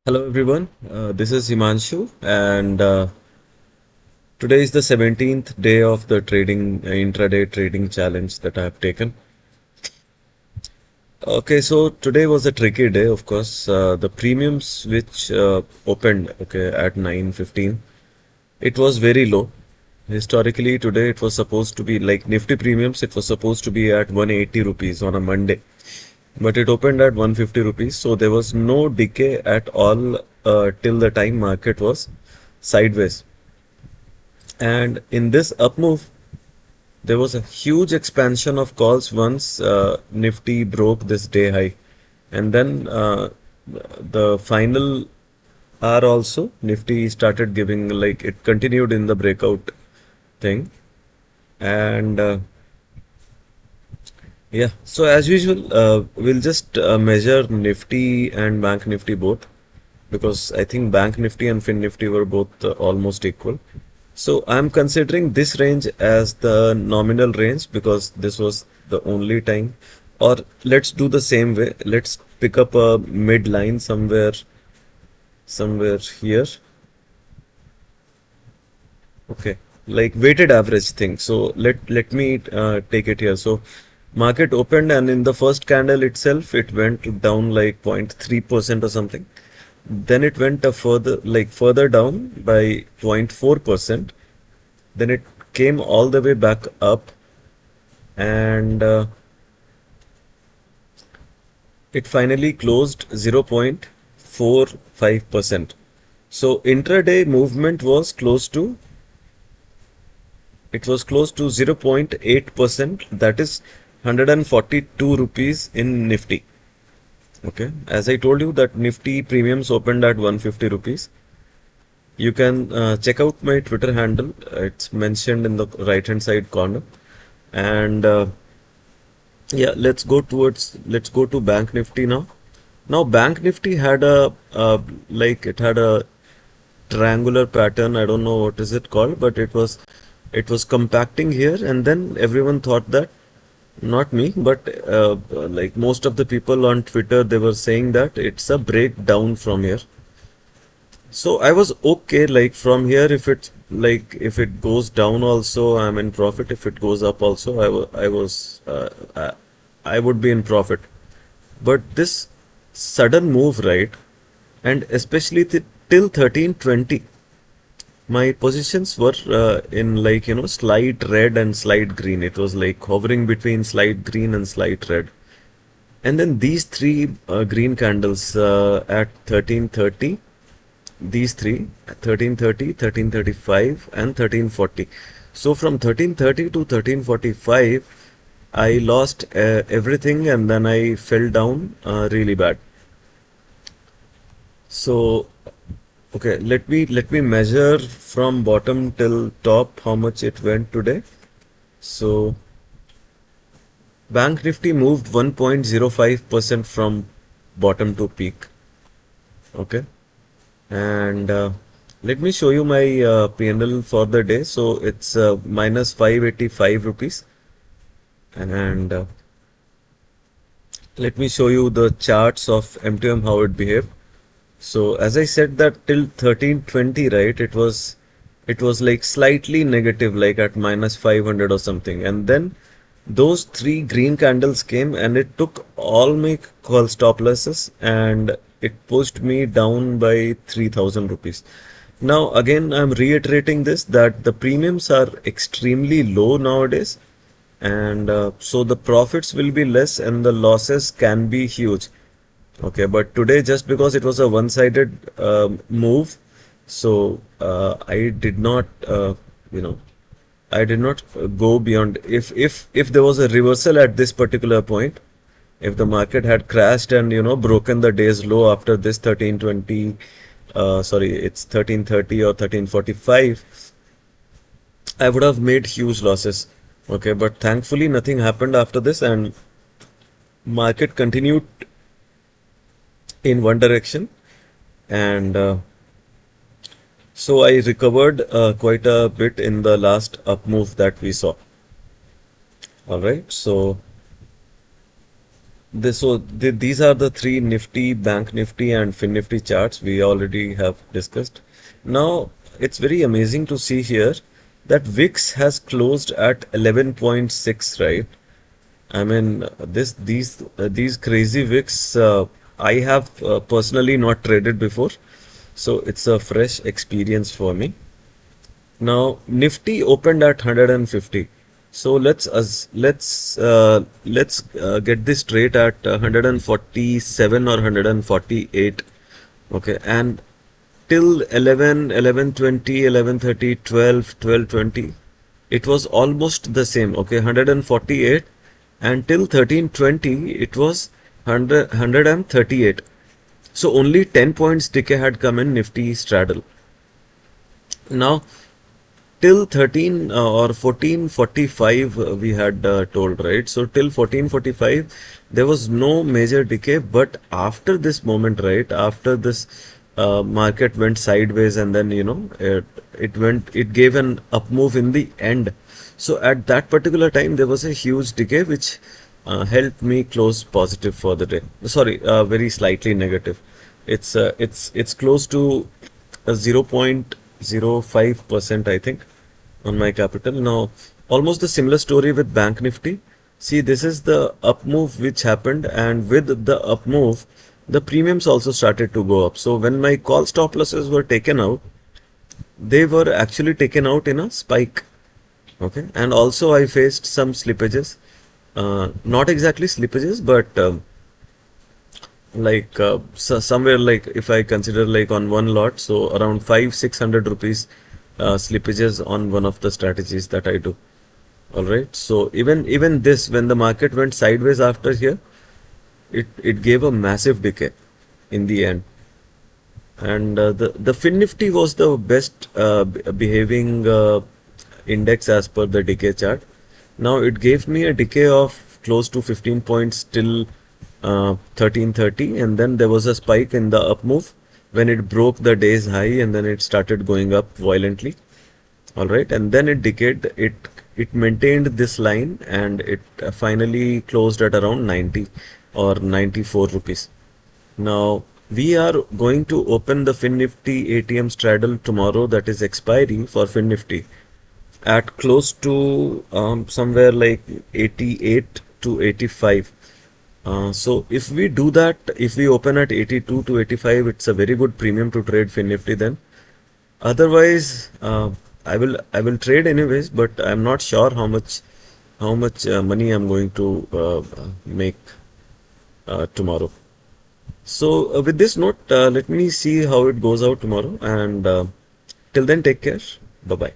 Hello everyone, this is Himanshu and today is the 17th day of the trading intraday trading challenge that I have taken. Okay, so today was a tricky day, of course. The premiums which opened at 9:15, it was very low. Historically, today it was supposed to be like Nifty premiums, it was supposed to be at 180 rupees on a Monday, but it opened at 150 rupees. So there was no decay at all till the time market was sideways. And in this up move, there was a huge expansion of calls once Nifty broke this day high. And then the final hour also, Nifty started giving, like, it continued in the breakout thing. And yeah, so as usual, we'll just measure Nifty and Bank Nifty both, because I think Bank Nifty and Finnifty were both almost equal. So I'm considering this range as the nominal range because this was the only time. Or let's do the same way. Let's pick up a midline somewhere here. Okay, like weighted average thing. So let me take it here. So market opened and in the first candle itself, it went down like 0.3% or something. Then it went a further down by 0.4%. Then it came all the way back up and it finally closed 0.45%. So intraday movement was close to 0.8%, that is 142 rupees in Nifty. Okay, as I told you that Nifty premiums opened at 150 rupees. You can check out my Twitter handle. It's mentioned in the right hand side corner. And yeah, let's go to Bank Nifty now. Now Bank Nifty had it had a triangular pattern. I don't know what is it called, but it was compacting here, and then everyone thought that, not me, but like most of the people on Twitter, they were saying that it's a breakdown from here. So I was okay, like from here, if it goes down also, I'm in profit. If it goes up also, I would be in profit. But this sudden move, right, and especially till 1320, my positions were in, like, slight red and slight green. It was like hovering between slight green and slight red. And then these three green candles at 1330, these three 1330, 1335 and 1340. So from 1330 to 1345 I lost everything, and then I fell down really bad. So okay, let me measure from bottom till top how much it went today. So Bank Nifty moved 1.05% from bottom to peak. Okay, and let me show you my P&L for the day. So it's minus 585 rupees, and let me show you the charts of MTM, how it behaved. So as I said that till 1320, right, it was like slightly negative, like at minus 500 or something, and then those three green candles came and it took all my call stop losses and it pushed me down by 3000 rupees. Now again, I'm reiterating this, that the premiums are extremely low nowadays, and so the profits will be less and the losses can be huge. Okay, but today, just because it was a one-sided move, so I did not, I did not go beyond. If there was a reversal at this particular point, if the market had crashed and broken the day's low after this 1320, sorry, it's 1330 or 1345, I would have made huge losses. Okay, but thankfully nothing happened after this, and market continued in one direction, and so I recovered quite a bit in the last up move that we saw. All right, so These are the three Nifty, Bank Nifty, and Finnifty charts we already have discussed. Now it's very amazing to see here that VIX has closed at 11.6, right? I mean, these crazy VIX I have personally not traded before, so it's a fresh experience for me. Now Nifty opened at 150. So let's get this straight at 147 or 148. Okay, and till 11, 11:20, 11:30, 12, 12:20, it was almost the same. Okay, 148, and till 13:20 it was 138. So only 10 points decay had come in Nifty straddle. Now till 13 or 14:45 we had told, right? So till 14:45 there was no major decay, but after this moment, right, after this market went sideways, and then it gave an up move in the end. So at that particular time there was a huge decay which helped me close positive for the day. Sorry, very slightly negative. It's close to 0.05%, I think, on my capital. Now, almost the similar story with Bank Nifty. See, this is the up move which happened, and with the up move, the premiums also started to go up. So when my call stop losses were taken out, they were actually taken out in a spike. Okay, and also I faced some slippages, not exactly slippages, but somewhere, like if I consider like on one lot, so around 500-600 rupees slippages on one of the strategies that I do. All right, so even this, when the market went sideways after here, it gave a massive decay in the end. And the Finnifty was the best behaving index as per the decay chart. Now it gave me a decay of close to 15 points till 13:30, and then there was a spike in the up move when it broke the day's high, and then it started going up violently. All right, and then it decayed. It maintained this line, and it finally closed at around 90 or 94 rupees. Now we are going to open the Finnifty ATM straddle tomorrow, that is expiry for Finnifty, at close to somewhere like 88 to 85. So if we do that, if we open at 82 to 85, it's a very good premium to trade Finnifty then. Otherwise, I will trade anyways, but I'm not sure how much money I'm going to make tomorrow. So with this note, let me see how it goes out tomorrow, and till then, take care. Bye bye.